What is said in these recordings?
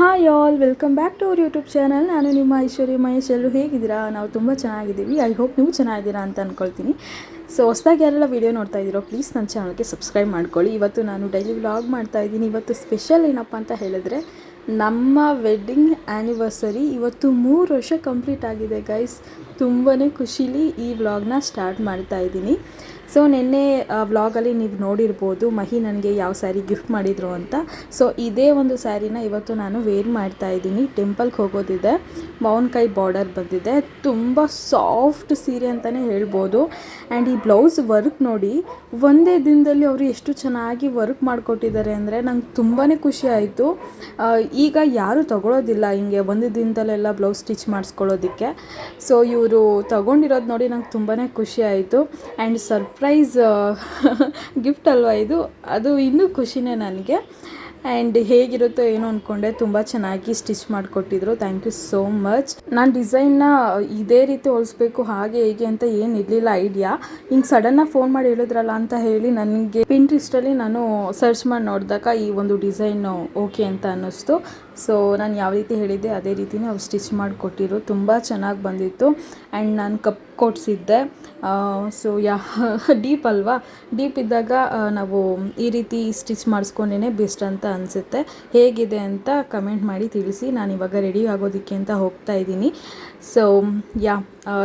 Hi all, welcome back to our YouTube channel. ನಾನು ನಿಮ್ಮ ಐಶ್ವರ್ಯ ಮಹೇಶ್. ಎಲ್ಲರೂ ಹೇಗಿದ್ದೀರಾ? ನಾವು ತುಂಬ ಚೆನ್ನಾಗಿದ್ದೀವಿ. ಐ ಹೋಪ್ ನೀವು ಚೆನ್ನಾಗಿದ್ದೀರಾ ಅಂತ ಅಂದ್ಕೊಳ್ತೀನಿ. ಸೊ ಹೊಸದಾಗಿ ಯಾರೆಲ್ಲ ವೀಡಿಯೋ ನೋಡ್ತಾ ಇದ್ದೀರೋ ಪ್ಲೀಸ್ ನನ್ನ ಚಾನಲ್ಗೆ ಸಬ್ಸ್ಕ್ರೈಬ್ ಮಾಡ್ಕೊಳ್ಳಿ. ಇವತ್ತು ನಾನು ಡೈಲಿ ವ್ಲಾಗ್ ಮಾಡ್ತಾಯಿದ್ದೀನಿ. ಇವತ್ತು ಸ್ಪೆಷಲ್ ಏನಪ್ಪ ಅಂತ ಹೇಳಿದ್ರೆ ನಮ್ಮ ವೆಡ್ಡಿಂಗ್ ಆ್ಯನಿವರ್ಸರಿ. ಇವತ್ತು 3 ವರ್ಷ ಕಂಪ್ಲೀಟ್ ಆಗಿದೆ ಗೈಸ್. ತುಂಬಾ ಖುಷಿಲಿ ಈ ವ್ಲಾಗ್ನ ಸ್ಟಾರ್ಟ್ ಮಾಡ್ತಾಯಿದ್ದೀನಿ. ಸೊ ನಿನ್ನೆ ವ್ಲಾಗಲ್ಲಿ ನೀವು ನೋಡಿರ್ಬೋದು ಮಹಿ ನನಗೆ ಯಾವ ಸ್ಯಾರಿ ಗಿಫ್ಟ್ ಮಾಡಿದರು ಅಂತ. ಸೊ ಇದೇ ಒಂದು ಸ್ಯಾರಿನ ಇವತ್ತು ನಾನು ವೇರ್ ಮಾಡ್ತಾಯಿದ್ದೀನಿ. ಟೆಂಪಲ್ಗೆ ಹೋಗೋದಿದೆ. ಮೌನ್ಕೈ ಬಾರ್ಡರ್ ಬಂದಿದೆ. ತುಂಬ ಸಾಫ್ಟ್ ಸೀರೆ ಅಂತಲೇ ಹೇಳ್ಬೋದು. ಆ್ಯಂಡ್ ಈ ಬ್ಲೌಸ್ ವರ್ಕ್ ನೋಡಿ, ಒಂದೇ ದಿನದಲ್ಲಿ ಅವರು ಎಷ್ಟು ಚೆನ್ನಾಗಿ ವರ್ಕ್ ಮಾಡಿಕೊಟ್ಟಿದ್ದಾರೆ ಅಂದರೆ ನಂಗೆ ತುಂಬಾ ಖುಷಿ ಆಯಿತು. ಈಗ ಯಾರೂ ತಗೊಳ್ಳೋದಿಲ್ಲ ಹಿಂಗೆ ಒಂದು ದಿನದಲ್ಲೆಲ್ಲ ಬ್ಲೌಸ್ ಸ್ಟಿಚ್ ಮಾಡಿಸ್ಕೊಳ್ಳೋದಕ್ಕೆ. ಸೊ ಇವರು ತಗೊಂಡಿರೋದು ನೋಡಿ ನಂಗೆ ತುಂಬಾ ಖುಷಿ ಆಯಿತು. ಆ್ಯಂಡ್ ಸರ್ಪ್ರೈಸ್ ಗಿಫ್ಟ್ ಅಲ್ವಾ ಇದು, ಅದು ಇನ್ನೂ ಖುಷಿನೇ ನನಗೆ. ಆ್ಯಂಡ್ ಹೇಗಿರುತ್ತೋ ಏನೋ ಅಂದ್ಕೊಂಡೆ, ತುಂಬ ಚೆನ್ನಾಗಿ ಸ್ಟಿಚ್ ಮಾಡಿಕೊಟ್ಟಿದ್ರು. Thank you so much. ನಾನು ಡಿಸೈನ್ನ ಇದೇ ರೀತಿ ಹೊಲಿಸ್ಬೇಕು ಹಾಗೆ ಹೇಗೆ ಅಂತ ಏನಿರಲಿಲ್ಲ ಐಡಿಯಾ. ಹಿಂಗೆ ಸಡನ್ನಾಗಿ ಫೋನ್ ಮಾಡಿ ಹೇಳಿದ್ರಲ್ಲ ಅಂತ ಹೇಳಿ ನನಗೆ ಪಿಂಟ್ರೆಸ್ಟಲ್ಲಿ ನಾನು ಸರ್ಚ್ ಮಾಡಿ ನೋಡಿದಾಗ ಈ ಒಂದು ಡಿಸೈನು ಓಕೆ ಅಂತ ಅನ್ನಿಸ್ತು. ಸೊ ನಾನು ಯಾವ ರೀತಿ ಹೇಳಿದ್ದೆ ಅದೇ ರೀತಿಯೇ ಅವ್ರು ಸ್ಟಿಚ್ ಮಾಡಿಕೊಟ್ಟಿರು. ತುಂಬ ಚೆನ್ನಾಗಿ ಬಂದಿತ್ತು. ಆ್ಯಂಡ್ ನಾನು ಕಪ್ ಕೊಡಿಸಿದ್ದೆ. ಸೊ ಡೀಪ್ ಅಲ್ವಾ, ಡೀಪ್ ಇದ್ದಾಗ ನಾವು ಈ ರೀತಿ ಸ್ಟಿಚ್ ಮಾಡಿಸ್ಕೊಂಡೇ ಬೆಸ್ಟ್ ಅಂತ ಅನಿಸುತ್ತೆ. ಹೇಗಿದೆ ಅಂತ ಕಮೆಂಟ್ ಮಾಡಿ ತಿಳಿಸಿ. ನಾನು ಇವಾಗ ರೆಡಿ ಆಗೋದಕ್ಕೆ ಅಂತ ಹೋಗ್ತಾ ಇದ್ದೀನಿ. ಸೊ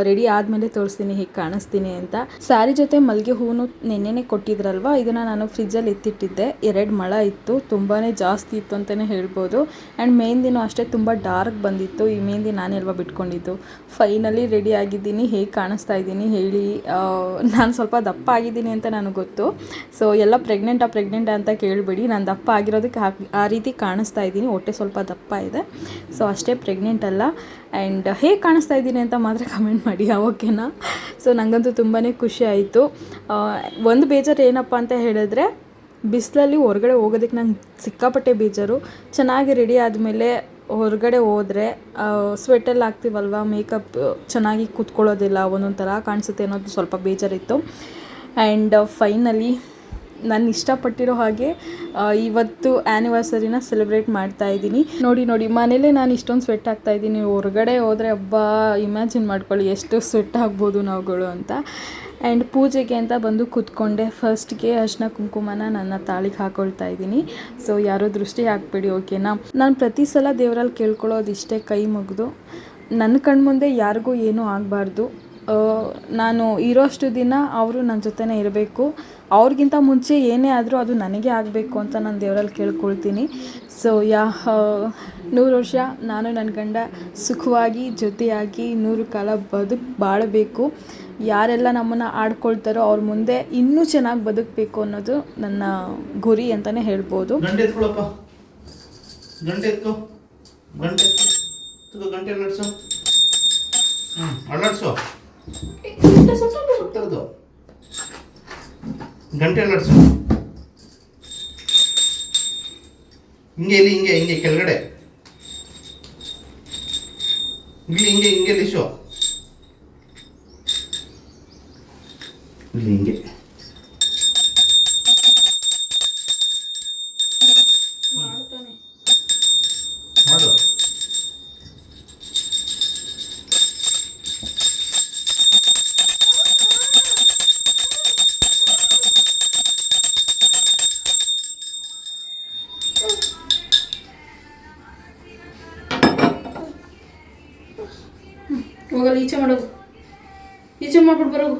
ರೆಡಿ ಆದಮೇಲೆ ತೋರಿಸ್ತೀನಿ ಹೇಗೆ ಕಾಣಿಸ್ತೀನಿ ಅಂತ. ಸ್ಯಾರಿ ಜೊತೆ ಮಲ್ಲಿಗೆ ಹೂವು ನೆನ್ನೆನೇ ಕೊಟ್ಟಿದ್ರಲ್ವ, ಇದನ್ನು ನಾನು ಫ್ರಿಜ್ಜಲ್ಲಿ ಎತ್ತಿಟ್ಟಿದ್ದೆ. 2 ಮೊಳ ಇತ್ತು, ತುಂಬಾ ಜಾಸ್ತಿ ಇತ್ತು ಅಂತಲೇ ಹೇಳ್ಬೋದು. ಆ್ಯಂಡ್ ಮೆಹಂದಿನೂ ಅಷ್ಟೇ ತುಂಬ ಡಾರ್ಕ್ ಬಂದಿತ್ತು. ಈ ಮೆಹಂದಿ ನಾನೇ ಅಲ್ವಾ ಬಿಟ್ಕೊಂಡಿದ್ದು. ಫೈನಲಿ ರೆಡಿ ಆಗಿದ್ದೀನಿ. ಹೇಗೆ ಕಾಣಿಸ್ತಾ ಇದ್ದೀನಿ ಹೇಳಿ. ನಾನು ಸ್ವಲ್ಪ ದಪ್ಪ ಆಗಿದ್ದೀನಿ ಅಂತ ನನಗೆ ಗೊತ್ತು. ಸೊ ಎಲ್ಲ ಪ್ರೆಗ್ನೆಂಟಾ ಅಂತ ಕೇಳಬೇಡಿ. ನಾನು ದಪ್ಪ ಆಗಿರೋದಕ್ಕೆ ಆ ರೀತಿ ಕಾಣಿಸ್ತಾ ಇದ್ದೀನಿ. ಹೊಟ್ಟೆ ಸ್ವಲ್ಪ ದಪ್ಪ ಇದೆ. ಸೊ ಅಷ್ಟೇ, ಪ್ರೆಗ್ನೆಂಟ್ ಅಲ್ಲ. ಆ್ಯಂಡ್ ಹೇಗೆ ಕಾಣಿಸ್ತಾ ಇದ್ದೀನಿ ಅಂತ ಮಾತ್ರ ಕಮೆಂಟ್ ಮಾಡಿ, ಓಕೆನಾ? ಸೊ ನನಗಂತೂ ತುಂಬಾ ಖುಷಿ ಆಯಿತು. ಒಂದು ಬೇಜಾರು ಏನಪ್ಪ ಅಂತ ಹೇಳಿದ್ರೆ, ಬಿಸಿಲಲ್ಲಿ ಹೊರಗಡೆ ಹೋಗೋದಕ್ಕೆ ನಂಗೆ ಸಿಕ್ಕಾಪಟ್ಟೆ ಬೇಜಾರು. ಚೆನ್ನಾಗಿ ರೆಡಿ ಆದಮೇಲೆ ಹೊರಗಡೆ ಹೋದರೆ ಸ್ವೆಟಲ್ಲಿ ಆಗ್ತೀವಲ್ವ, ಮೇಕಪ್ ಚೆನ್ನಾಗಿ ಕೂತ್ಕೊಳ್ಳೋದಿಲ್ಲ, ಒಂದೊಂದು ಥರ ಕಾಣಿಸುತ್ತೆ ಅನ್ನೋದು ಸ್ವಲ್ಪ ಬೇಜಾರಿತ್ತು. ಆ್ಯಂಡ್ ಫೈನಲಿ ನಾನು ಇಷ್ಟಪಟ್ಟಿರೋ ಹಾಗೆ ಇವತ್ತು ಆ್ಯನಿವರ್ಸರಿನ ಸೆಲೆಬ್ರೇಟ್ ಮಾಡ್ತಾಯಿದ್ದೀನಿ. ನೋಡಿ ಮನೇಲೇ ನಾನು ಇಷ್ಟೊಂದು ಸ್ವೆಟ್ ಆಗ್ತಾಯಿದ್ದೀನಿ. ಹೊರಗಡೆ ಹೋದರೆ ಹಬ್ಬ ಇಮ್ಯಾಜಿನ್ ಮಾಡ್ಕೊಳ್ಳಿ ಎಷ್ಟು ಸ್ವೆಟ್ ಆಗ್ಬೋದು ನಾವುಗಳು ಅಂತ. ಆ್ಯಂಡ್ ಪೂಜೆಗೆ ಅಂತ ಬಂದು ಕೂತ್ಕೊಂಡೆ. ಫಸ್ಟ್ಗೆ ಅರಿಶಿನ ಕುಂಕುಮನ ನನ್ನ ತಾಳಿಗೆ ಹಾಕ್ಕೊಳ್ತಾ ಇದ್ದೀನಿ. ಸೊ ಯಾರೋ ದೃಷ್ಟಿ ಹಾಕಬೇಡಿ, ಓಕೆನಾ? ನಾನು ಪ್ರತಿ ಸಲ ದೇವರಲ್ಲಿ ಕೇಳ್ಕೊಳ್ಳೋದು ಇಷ್ಟೇ, ಕೈ ಮುಗಿದು ನನ್ನ ಕಣ್ಮುಂದೆ ಯಾರಿಗೂ ಏನೂ ಆಗಬಾರ್ದು. ನಾನು ಇರೋಷ್ಟು ದಿನ ಅವರು ನನ್ನ ಜೊತೆನೇ ಇರಬೇಕು. ಅವ್ರಿಗಿಂತ ಮುಂಚೆ ಏನೇ ಆದರೂ ಅದು ನನಗೆ ಆಗಬೇಕು ಅಂತ ನಾನು ದೇವರಲ್ಲಿ ಕೇಳ್ಕೊಳ್ತೀನಿ. ಸೊ 100 ವರ್ಷ ನಾನು ನನ್ನ ಗಂಡ ಸುಖವಾಗಿ ಜೊತೆಯಾಗಿ 100 ಕಾಲ ಬಾಳಬೇಕು. ಯಾರೆಲ್ಲ ನಮ್ಮನ್ನು ಆಡ್ಕೊಳ್ತಾರೋ ಅವ್ರ ಮುಂದೆ ಇನ್ನೂ ಚೆನ್ನಾಗಿ ಬದುಕಬೇಕು ಅನ್ನೋದು ನನ್ನ ಗುರಿ ಅಂತಲೇ ಹೇಳ್ಬೋದು. ಗಂಟೆ ನಡ್ಸು. ಹಿಂಗೆ ಕೆಳಗಡೆ ಹಿಂಗೆ ಲಿಶು ಹಿಂಗೆ ಮಾಡು. ಹೋಗಲ್ಲ, ಈಚೆ ಮಾಡೋದು, ಈಚೆ ಮಾಡ್ಬಿಟ್ಟು ಬರೋದು.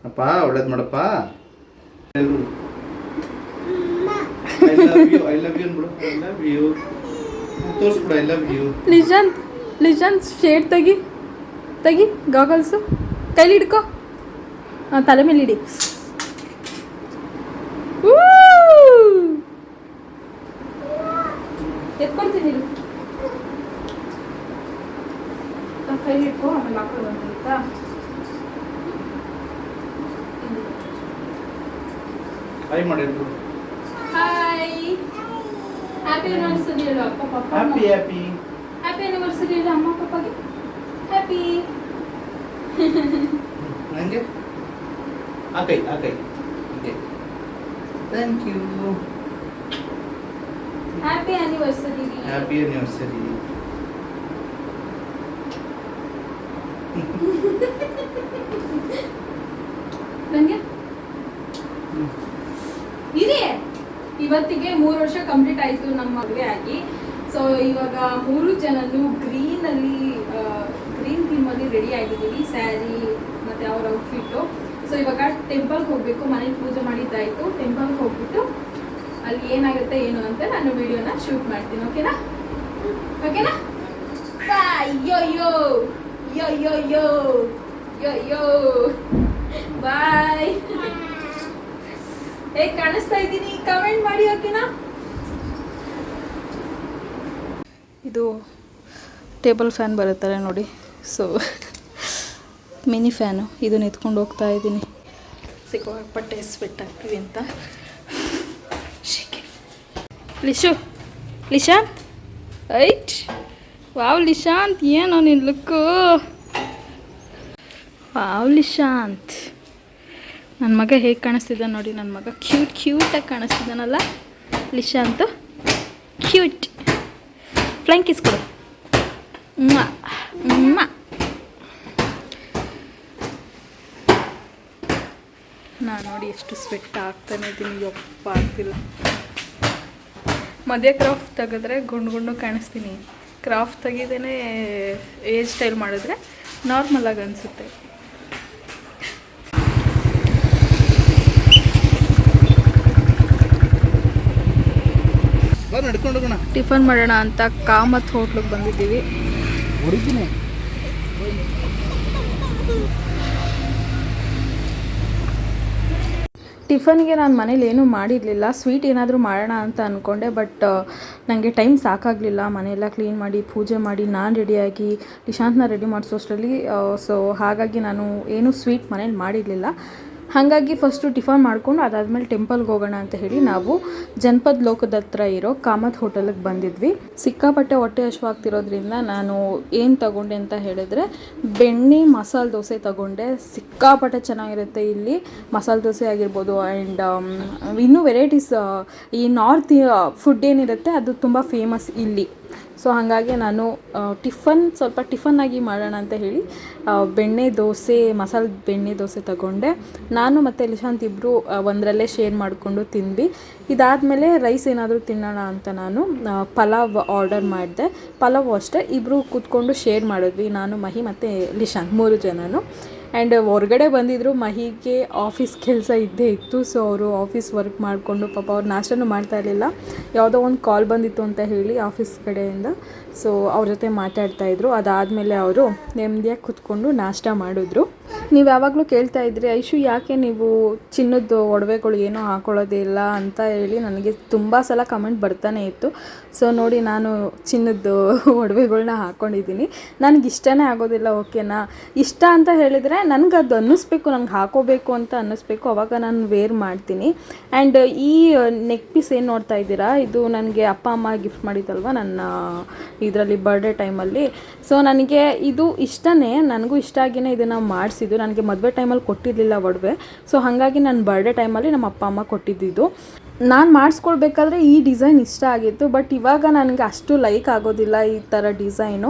ಅಪ್ಪ ಒಳ್ಳೇದು ಮಾಡಪ್ಪ. ಐ ಲವ್ ಯು ಅನ್ಬಿಡು. ಐ ಲವ್ ಯು ತೋರಿಸ್ಬಿಡು. ಐ ಲವ್ ಯು ನಿಜ ಲಿಶಾನ್ ಶೇಡ್ ತೆಗಿ ಗಾಗಲ್ಸು ಕೈಲಿ ಹಿಡ್ಕೊ ತಲೆ ಮೇಲೆ ಇಡಿ. ಎತ್ಕೊಳ್ತೀನಿ ಕೈ ಹಿಡ್ಕೊ ಆಮೇಲೆ ಮಕ್ಕಳು ಬಂದಿರುತ್ತಾ. ಹಾಯ್ ಮಾಡಿದ್ರು. ಹಾಯ್ ಹ್ಯಾಪಿ ಆನಿವರ್ಸರಿ ಹೇಳು ಅಪ್ಪ ಪಪ್ಪ. ಹ್ಯಾಪಿ ಹ್ಯಾಪಿ ಹ್ಯಾಪಿ ಆನಿವರ್ಸರಿ ಹೇಳು ಅಮ್ಮ ಪಪ್ಪಗೆ. ಹ್ಯಾಪಿ. ನನಗೆ ಆ ಕೈ okay thank you. Happy anniversary. Happy anniversary. ನನಗೆ ಇದೆ. ಇವತ್ತಿಗೆ 3 ವರ್ಷ ಕಂಪ್ಲೀಟ್ ಆಯಿತು ನಮ್ಮ ಮದುವೆ ಆಗಿ. ಸೊ ಇವಾಗ 3 ಜನನು ಗ್ರೀನ್ ಥೀಮಲ್ಲಿ ರೆಡಿ ಆಗಿದ್ದೀವಿ, ಸ್ಯಾರಿ ಮತ್ತು ಅವ್ರ ಔಟ್ಫಿಟ್ಟು. ಸೊ ಇವಾಗ ಟೆಂಪಲ್ಗೆ ಹೋಗಬೇಕು, ಮನೇಲಿ ಪೂಜೆ ಮಾಡಿದ್ದಾಯಿತು. ಟೆಂಪಲ್ಗೆ ಹೋಗ್ಬಿಟ್ಟು ಅಲ್ಲಿ ಏನಾಗುತ್ತೆ ಏನು ಅಂತ ನಾನು ವಿಡಿಯೋನ ಶೂಟ್ ಮಾಡ್ತೀನಿ. ಓಕೆನಾ ಯೋ ಯೋ ಯೋ ಯೋ ಯೋ ಯೋ ಯೋ ಬಾಯ್. ಹೇಗೆ ಕಾಣಿಸ್ತಾ ಇದ್ದೀನಿ ಕಮೆಂಟ್ ಮಾಡಿ. ಓಕೆನಾ. ಇದು ಟೇಬಲ್ ಫ್ಯಾನ್ ಬರುತ್ತಲ್ಲ ನೋಡಿ, ಸೊ ಮಿನಿ ಫ್ಯಾನು. ಇದನ್ನ ಎತ್ಕೊಂಡು ಹೋಗ್ತಾ ಇದ್ದೀನಿ, ಸಿಕ್ಕಾಪಟ್ಟೆ ಸ್ವೆಟ್ ಆಗ್ತೀವಿ ಅಂತ. ಲಿಶಾಂತ್ ಐಟ್ ವಾವ್ ಲಿಶಾಂತ್, ಏನೋ ನಿನ್ನ ಲುಕ್ಕು. ವಾವ್ ಲಿಶಾಂತ್, ನನ್ನ ಮಗ ಹೇಗೆ ಕಾಣಿಸ್ತಿದ್ದ ನೋಡಿ. ನನ್ನ ಮಗ ಕ್ಯೂಟಾಗಿ ಕಾಣಿಸ್ತಿದ್ದಾನಲ್ಲ ಲಿಶಾಂತ್. ಕ್ಯೂಟ್. ಫ್ಲೈಂಗ್ ಕಿಸ್ ಕೊಡು. ನಾನು ನೋಡಿ ಎಷ್ಟು ಸ್ವೆಟ್ ಆಗ್ತಾನೆ ಇದ್ದೀನಿ, ಯಪ್ಪ ಆಗ್ತಿಲ್ಲ. ಮದುವೆ ಕ್ರಾಫ್ಟ್ ತೆಗೆದ್ರೆ ಗುಂಡು ಕಾಣಿಸ್ತೀನಿ. ಕ್ರಾಫ್ಟ್ ತೆಗಿದೇನೆ ಏರ್ ಸ್ಟೈಲ್ ಮಾಡಿದ್ರೆ ನಾರ್ಮಲಾಗಿ ಅನಿಸುತ್ತೆ. ನಡ್ಕೊಂಡು ಟಿಫನ್ ಮಾಡೋಣ ಅಂತ ಕಾಮತ್ ಹೋಟ್ಲಿಗೆ ಬಂದಿದ್ದೀವಿ. ಟಿಫನ್ಗೆ ನಾನು ಮನೇಲಿ ಏನೂ ಮಾಡಿರಲಿಲ್ಲ, ಸ್ವೀಟ್ ಏನಾದರೂ ಮಾಡೋಣ ಅಂತ ಅಂದ್ಕೊಂಡೆ. ಬಟ್ ನನಗೆ ಟೈಮ್ ಸಾಕಾಗಲಿಲ್ಲ. ಮನೆಯೆಲ್ಲ ಕ್ಲೀನ್ ಮಾಡಿ ಪೂಜೆ ಮಾಡಿ ನಾನು ರೆಡಿಯಾಗಿ ನಿಶಾಂತ್ನ ರೆಡಿ ಮಾಡಿಸೋಷ್ಟರಲ್ಲಿ. ಸೊ ಹಾಗಾಗಿ ನಾನು ಏನೂ ಸ್ವೀಟ್ ಮನೇಲಿ ಮಾಡಿರಲಿಲ್ಲ. ಹಾಗಾಗಿ ಫಸ್ಟು ಟಿಫನ್ ಮಾಡಿಕೊಂಡು ಅದಾದಮೇಲೆ ಟೆಂಪಲ್ಗೆ ಹೋಗೋಣ ಅಂತ ಹೇಳಿ ನಾವು ಜನಪದ ಲೋಕದ ಹತ್ರ ಇರೋ ಕಾಮತ್ ಹೋಟೆಲಿಗೆ ಬಂದಿದ್ವಿ. ಸಿಕ್ಕಾಪಟ್ಟೆ ಹೊಟ್ಟೆ ಹಶ್ವಾಗ್ತಿರೋದ್ರಿಂದ ನಾನು ಏನು ತಗೊಂಡೆ ಅಂತ ಹೇಳಿದ್ರೆ ಬೆಣ್ಣೆ ಮಸಾಲೆ ದೋಸೆ ತಗೊಂಡೆ. ಸಿಕ್ಕಾಪಟ್ಟೆ ಚೆನ್ನಾಗಿರುತ್ತೆ ಇಲ್ಲಿ ಮಸಾಲೆ ದೋಸೆ ಆಗಿರ್ಬೋದು. ಆ್ಯಂಡ್ ಇನ್ನೂ ವೆರೈಟೀಸ್ ಈ ನಾರ್ತ್ ಫುಡ್ ಏನಿರುತ್ತೆ ಅದು ತುಂಬ ಫೇಮಸ್ ಇಲ್ಲಿ. ಸೊ ಹಾಗಾಗಿ ನಾನು ಸ್ವಲ್ಪ ಟಿಫನ್ನಾಗಿ ಮಾಡೋಣ ಅಂತ ಹೇಳಿ ಬೆಣ್ಣೆ ದೋಸೆ, ಮಸಾಲೆ ಬೆಣ್ಣೆ ದೋಸೆ ತಗೊಂಡೆ. ನಾನು ಮತ್ತು ಲಿಶಾಂತ್ ಇಬ್ಬರು ಒಂದರಲ್ಲೇ ಶೇರ್ ಮಾಡಿಕೊಂಡು ತಿಂದ್ವಿ. ಇದಾದಮೇಲೆ ರೈಸ್ ಏನಾದರೂ ತಿನ್ನೋಣ ಅಂತ ನಾನು ಪಲಾವ್ ಆರ್ಡರ್ ಮಾಡಿದೆ. ಪಲಾವ್ ಅಷ್ಟೇ ಇಬ್ಬರು ಕೂತ್ಕೊಂಡು ಶೇರ್ ಮಾಡಿದ್ವಿ, ನಾನು ಮಹಿ ಮತ್ತು ಲಿಶಾಂತ್ 3 ಜನನು. ಆ್ಯಂಡ್ ಹೊರಗಡೆ ಬಂದಿದ್ದರು. ಮಹಿಗೆ ಆಫೀಸ್ ಕೆಲಸ ಇದ್ದೇ ಇತ್ತು. ಸೊ ಅವರು ಆಫೀಸ್ ವರ್ಕ್ ಮಾಡಿಕೊಂಡು ಪಾಪ ಅವ್ರು ನಾಷ್ಟನೂ ಮಾಡ್ತಾ ಇರಲಿಲ್ಲ. ಯಾವುದೋ ಒಂದು ಕಾಲ್ ಬಂದಿತ್ತು ಅಂತ ಹೇಳಿ ಆಫೀಸ್ ಕಡೆಯಿಂದ. ಸೊ ಅವ್ರ ಜೊತೆ ಮಾತಾಡ್ತಾಯಿದ್ರು. ಅದಾದಮೇಲೆ ಅವರು ನೆಮ್ಮದಿಯಾಗಿ ಕೂತ್ಕೊಂಡು ನಾಷ್ಟ ಮಾಡಿದ್ರು. ನೀವು ಯಾವಾಗಲೂ ಕೇಳ್ತಾ ಇದ್ರಿ, ಐಶು ಯಾಕೆ ನೀವು ಚಿನ್ನದ ಒಡವೆಗಳು ಏನೂ ಹಾಕೊಳ್ಳೋದೇ ಇಲ್ಲ ಅಂತ ಹೇಳಿ ನನಗೆ ತುಂಬ ಸಲ ಕಮೆಂಟ್ ಬರ್ತಾನೆ ಇತ್ತು. ಸೊ ನೋಡಿ, ನಾನು ಚಿನ್ನದ ಒಡವೆಗಳ್ನ ಹಾಕ್ಕೊಂಡಿದ್ದೀನಿ. ನನಗೆ ಇಷ್ಟನೇ ಆಗೋದಿಲ್ಲ. ಓಕೆನಾ, ಇಷ್ಟ ಅಂತ ಹೇಳಿದರೆ ನನಗೆ ಅದು ಅನ್ನಿಸ್ಬೇಕು, ನಂಗೆ ಹಾಕೋಬೇಕು ಅಂತ ಅನ್ನಿಸ್ಬೇಕು, ಅವಾಗ ನಾನು ವೇರ್ ಮಾಡ್ತೀನಿ. ಆ್ಯಂಡ್ ಈ ನೆಕ್ ಪೀಸ್ ಏನು ನೋಡ್ತಾ ಇದ್ದೀರಾ, ಇದು ನನಗೆ ಅಪ್ಪ ಅಮ್ಮ ಗಿಫ್ಟ್ ಮಾಡಿದ್ದಲ್ವ ನನ್ನ ಇದರಲ್ಲಿ ಬರ್ಡೇ ಟೈಮಲ್ಲಿ. ಸೊ ನನಗೆ ಇದು ಇಷ್ಟನೇ, ನನಗೂ ಇಷ್ಟ ಆಗಿಯೇ ಇದನ್ನು ಮಾಡಿಸಿದ್ದು. ನನಗೆ ಮದುವೆ ಟೈಮಲ್ಲಿ ಕೊಟ್ಟಿರಲಿಲ್ಲ ಒಡವೆ. ಸೊ ಹಾಗಾಗಿ ನನ್ನ ಬರ್ಡೇ ಟೈಮಲ್ಲಿ ನಮ್ಮ ಅಪ್ಪ ಅಮ್ಮ ಕೊಟ್ಟಿದ್ದಿದ್ದು. ನಾನು ಮಾಡಿಸ್ಕೊಳ್ಬೇಕಾದ್ರೆ ಈ ಡಿಸೈನ್ ಇಷ್ಟ ಆಗಿತ್ತು. ಬಟ್ ಇವಾಗ ನನಗೆ ಅಷ್ಟು ಲೈಕ್ ಆಗೋದಿಲ್ಲ ಈ ಥರ ಡಿಸೈನು.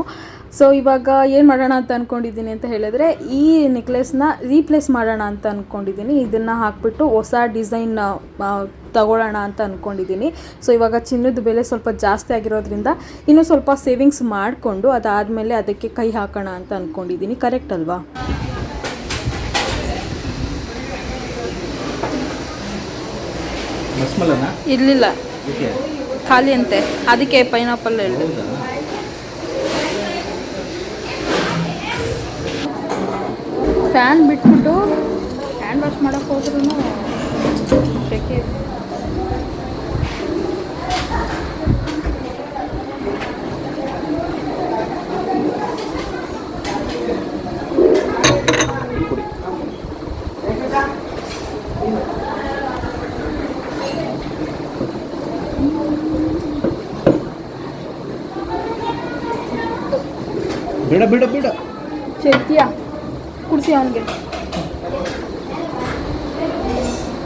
ಸೊ ಇವಾಗ ಏನು ಮಾಡೋಣ ಅಂತ ಅಂದ್ಕೊಂಡಿದ್ದೀನಿ ಅಂತ ಹೇಳಿದ್ರೆ, ಈ ನೆಕ್ಲೆಸ್ನ ರೀಪ್ಲೇಸ್ ಮಾಡೋಣ ಅಂತ ಅಂದ್ಕೊಂಡಿದ್ದೀನಿ. ಇದನ್ನು ಹಾಕ್ಬಿಟ್ಟು ಹೊಸ ಡಿಸೈನ್ ತಗೊಳ್ಳೋಣ ಅಂತ ಅಂದ್ಕೊಂಡಿದ್ದೀನಿ. ಸೊ ಇವಾಗ ಚಿನ್ನದ ಬೆಲೆ ಸ್ವಲ್ಪ ಜಾಸ್ತಿ ಆಗಿರೋದ್ರಿಂದ ಇನ್ನೂ ಸ್ವಲ್ಪ ಸೇವಿಂಗ್ಸ್ ಮಾಡಿಕೊಂಡು ಅದಾದಮೇಲೆ ಅದಕ್ಕೆ ಕೈ ಹಾಕೋಣ ಅಂತ ಅಂದ್ಕೊಂಡಿದ್ದೀನಿ. ಕರೆಕ್ಟ್ ಅಲ್ವಾ? ಇರಲಿಲ್ಲ, ಖಾಲಿ ಅಂತೆ, ಅದಕ್ಕೆ ಪೈನಾಪಲ್ ಹೇಳಿದೆ. ಫ್ಯಾನ್ ಬಿಟ್ಬಿಟ್ಟು ಹ್ಯಾಂಡ್ ವಾಶ್ ಮಾಡೋಕ್ಕೆ ಹೋದ್ರೂ ಸೆಕೆ. ಬೇಡ ಬೇಡ ಬೇಡ ಚೆಕ್ಕಿಯಾ ಕುಡಿಸಿ ಅವನಿಗೆ.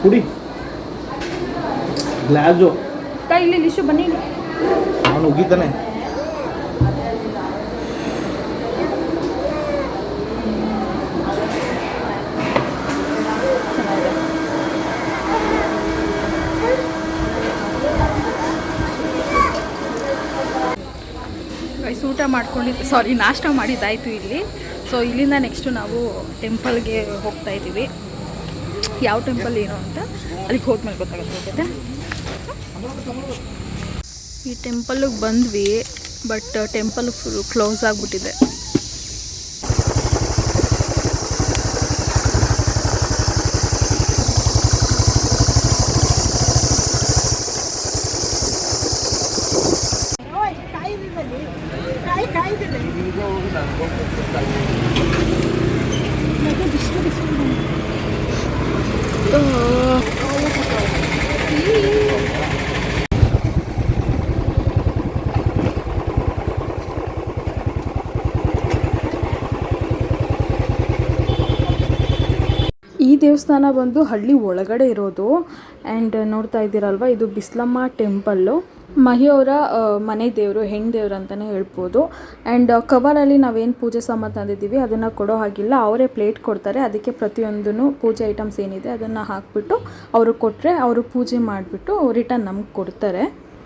ಕುಡಿ ಗ್ಲಾಸು ಕೈ ಇಲ್ಲಿ ಲಿಶು ಬನ್ನಿ. ಅವನು ಉಗಿತಾನೆ. ಗೈಸ್ ಊಟ ಮಾಡ್ಕೊಂಡಿದ್ದು ನಾಷ್ಟ ಮಾಡಿದ್ದಾಯಿತು ಇಲ್ಲಿ. ಸೊ ಇಲ್ಲಿಂದ ನೆಕ್ಸ್ಟು ನಾವು ಟೆಂಪಲ್ಗೆ ಹೋಗ್ತಾ ಇದ್ದೀವಿ. ಯಾವ ಟೆಂಪಲ್ ಏನು ಅಂತ ಅಲ್ಲಿಗೆ ಹೋದ್ಮೇಲೆ ಗೊತ್ತಾಗುತ್ತೆ. ಈ ಟೆಂಪಲ್ಗೆ ಬಂದ್ವಿ, ಬಟ್ ಟೆಂಪಲ್ ಫುಲ್ ಕ್ಲೋಸ್ ಆಗಿಬಿಟ್ಟಿದೆ. ಈ ದೇವಸ್ಥಾನ ಬಂದು ಹಳ್ಳಿ ಒಳಗಡೆ ಇರೋದು. ಆ್ಯಂಡ್ ನೋಡ್ತಾ ಇದ್ದೀರಲ್ವ, ಇದು ಬಿಸ್ಲಮ್ಮ ಟೆಂಪಲ್ಲು. ಮಹಿಯವರ ಮನೆ ದೇವರು, ಹೆಣ್ಣು ದೇವರು ಅಂತಲೇ ಹೇಳ್ಬೋದು. ಆ್ಯಂಡ್ ಕವರಲ್ಲಿ ನಾವೇನು ಪೂಜೆ ಸಾಮಾನು ತಂದಿದ್ದೀವಿ ಅದನ್ನು ಕೊಡೋ ಹಾಗಿಲ್ಲ, ಅವರೇ ಪ್ಲೇಟ್ ಕೊಡ್ತಾರೆ. ಅದಕ್ಕೆ ಪ್ರತಿಯೊಂದೂ ಪೂಜೆ ಐಟಮ್ಸ್ ಏನಿದೆ ಅದನ್ನು ಹಾಕಿಬಿಟ್ಟು ಅವರು ಕೊಟ್ಟರೆ ಅವರು ಪೂಜೆ ಮಾಡಿಬಿಟ್ಟು ರಿಟರ್ನ್ ನಮ್ಗೆ ಕೊಡ್ತಾರೆ.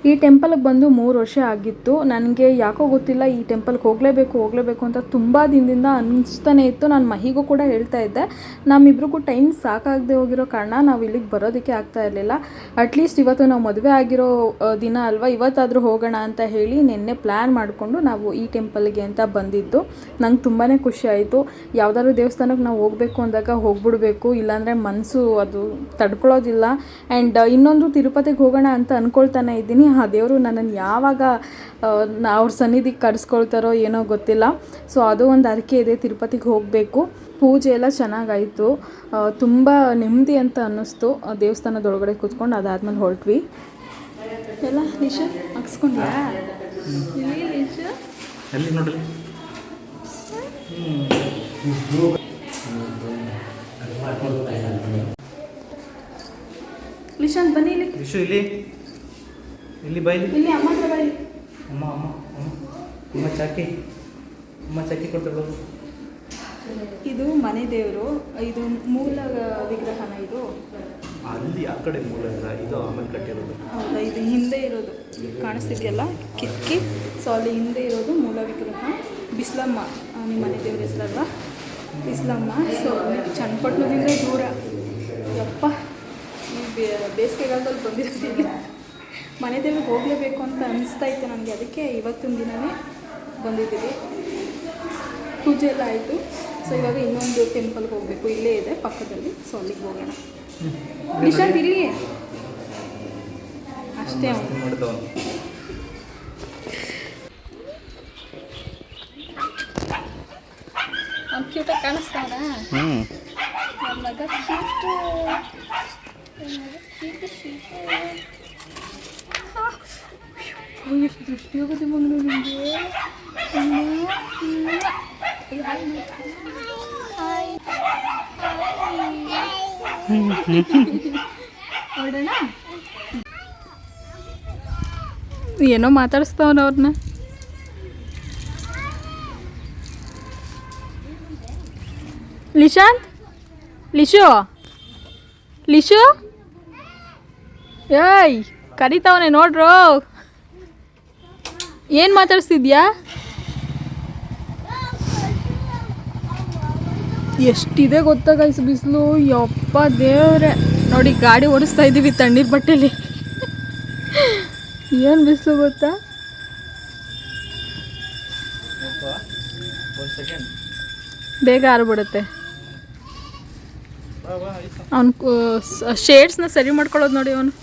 ಈ ಟೆಂಪಲ್ಗೆ ಬಂದು 3 ವರ್ಷ ಆಗಿತ್ತು. ನನಗೆ ಯಾಕೋ ಗೊತ್ತಿಲ್ಲ, ಈ ಟೆಂಪಲ್ಗೆ ಹೋಗಲೇಬೇಕು ಅಂತ ತುಂಬ ದಿನದಿಂದ ಅನ್ನಿಸ್ತಾನೆ ಇತ್ತು. ನಾನು ಮಹಿಗೂ ಕೂಡ ಹೇಳ್ತಾ ಇದ್ದೆ. ನಮ್ಮಿಬ್ರಿಗೂ ಟೈಮ್ ಸಾಕಾಗದೆ ಹೋಗಿರೋ ಕಾರಣ ನಾವು ಇಲ್ಲಿಗೆ ಬರೋದಕ್ಕೆ ಆಗ್ತಾ ಇರಲಿಲ್ಲ. ಅಟ್ಲೀಸ್ಟ್ ಇವತ್ತು ನಾವು ಮದುವೆ ಆಗಿರೋ ದಿನ ಅಲ್ವಾ, ಇವತ್ತಾದರೂ ಹೋಗೋಣ ಅಂತ ಹೇಳಿ ನಿನ್ನೆ ಪ್ಲ್ಯಾನ್ ಮಾಡಿಕೊಂಡು ನಾವು ಈ ಟೆಂಪಲ್ಗೆ ಅಂತ ಬಂದಿದ್ದು. ನಂಗೆ ತುಂಬಾ ಖುಷಿ ಆಯಿತು. ಯಾವುದಾದ್ರೂ ದೇವಸ್ಥಾನಕ್ಕೆ ನಾವು ಹೋಗಬೇಕು ಅಂದಾಗ ಹೋಗ್ಬಿಡ್ಬೇಕು, ಇಲ್ಲಾಂದರೆ ಮನಸ್ಸು ಅದು ತಡ್ಕೊಳ್ಳೋದಿಲ್ಲ. ಆ್ಯಂಡ್ ಇನ್ನೊಂದು ತಿರುಪತಿಗೆ ಹೋಗೋಣ ಅಂತ ಅಂದ್ಕೊಳ್ತಾನೆ ಇದ್ದೀನಿ. ಆ ದೇವರು ನನ್ನನ್ನು ಯಾವಾಗ ಅವ್ರ ಸನ್ನಿಧಿಗೆ ಕರೆಸ್ಕೊಳ್ತಾರೋ ಏನೋ ಗೊತ್ತಿಲ್ಲ. ಸೊ ಅದು ಒಂದು ಅರಿಕೆ ಇದೆ, ತಿರುಪತಿಗೆ ಹೋಗಬೇಕು. ಪೂಜೆ ಎಲ್ಲ ಚೆನ್ನಾಗಾಯಿತು, ತುಂಬ ನೆಮ್ಮದಿ ಅಂತ ಅನ್ನಿಸ್ತು ದೇವಸ್ಥಾನದೊಳಗಡೆ ಕೂತ್ಕೊಂಡು. ಅದಾದಮೇಲೆ ಹೊರಟ್ವಿ. ಎಲ್ಲ ಲಿಶು ಹಾಕ್ಸ್ಕೊಂಡ್ಯಾ ಇಲ್ಲಿ ಲಿಶು? ಎಲ್ಲಿ ನೋಡಲಿ. ಲಿಶಾಂತ್ ಬನ್ನಿ ಇಲ್ಲಿ. ವಿಶು ಇಲ್ಲಿ ಇಲ್ಲಿ ಬೈಲಿ. ಇಲ್ಲಿ ಅಮ್ಮ ಹತ್ರ ಬೈಲಿ. ಅಮ್ಮ ಅಮ್ಮ ಅಮ್ಮ ಅಮ್ಮ ಚಾಕಿ ಕೊಡ್ತಾಳು. ಇದು ಮನೆ ದೇವರು, ಇದು ಮೂಲ ವಿಗ್ರಹನ. ಇದು ಅಲ್ಲಿ ಆ ಕಡೆ ಮೂಲ ಇಲ್ಲ, ಇದು ಆಮೇಲೆ ಕಟ್ಟಿರೋದು. ಹೌದಾ? ಇದು ಹಿಂದೆ ಇರೋದು ಕಾಣಿಸ್ತಿದೆಯಲ್ಲ ಕಿಟಕಿ. ಸೊ ಅಲ್ಲಿ ಹಿಂದೆ ಇರೋದು ಮೂಲ ವಿಗ್ರಹ. ಬಿಸ್ಲಮ್ಮ ನಿಮ್ಮ ಮನೆ ದೇವ್ರ ಹೆಸರಲ್ವಾ, ಬಿಸ್ಲಮ್ಮ. ಸೊ ಚನ್ನಪಟ್ಟಣದಿಂದ ದೂರ. ಯಪ್ಪ, ಈ ಬೇಸಿಗೆಗಾಲದಲ್ಲಿ ಬಂದಿರ್ತೀವಿ. ಮನೆ ದೇವ್ರಿಗೆ ಹೋಗಲೇಬೇಕು ಅಂತ ಅನಿಸ್ತಾ ಇತ್ತು ನನಗೆ. ಅದಕ್ಕೆ ಇವತ್ತಿನ ದಿನವೇ ಬಂದಿದ್ದೀವಿ. ಪೂಜೆ ಎಲ್ಲ ಆಯಿತು. ಸೊ ಇವಾಗ ಇನ್ನೊಂದು ಟೆಂಪಲ್ಗೆ ಹೋಗಬೇಕು, ಇಲ್ಲೇ ಇದೆ ಪಕ್ಕದಲ್ಲಿ. ಸೊ ಅಲ್ಲಿಗೆ ಹೋಗೋಣ. ನಿಶಾಂತ್ ಇಲ್ಲಿ ಅಷ್ಟೇ. ಅವ್ನು ಕ್ಯೂಟಾಗಿ ಕಾಣಿಸ್ತಾವನ. ಮಗ ಎಷ್ಟು ದೃಷ್ಟಿ ಹೋಗುತ್ತೆ ಮಗನು ನಿಮಗೆ. ಹೊರಡೋಣ. ಏನೋ ಮಾತಾಡಿಸ್ತಾವನ ಅವ್ರನ್ನ. ಲಿಶಾಂತ್, ಲಿಶು ಏಯ್ ಕರಿತಾವನೆ ನೋಡ್ರು. ಏನು ಮಾತಾಡ್ಸ್ತಿದ್ಯಾ? ಎಷ್ಟಿದೆ ಗೊತ್ತಾ ಗೈಸ್ ಬಿಸಿಲು. ಯಪ್ಪ ದೇವ್ರೆ, ನೋಡಿ ಗಾಡಿ ಓಡಿಸ್ತಾ ಇದ್ದೀವಿ ತಣ್ಣೀರು ಬಟ್ಟೆಲಿ. ಏನು ಬಿಸಿಲು ಗೊತ್ತಾ? ಬೇಗ ಆರ್ಬಿಡುತ್ತೆ. ಅವನು ಶೇಡ್ಸ್ನ ಸರಿ ಮಾಡ್ಕೊಳ್ಳೋದು ನೋಡಿ ಅವನು.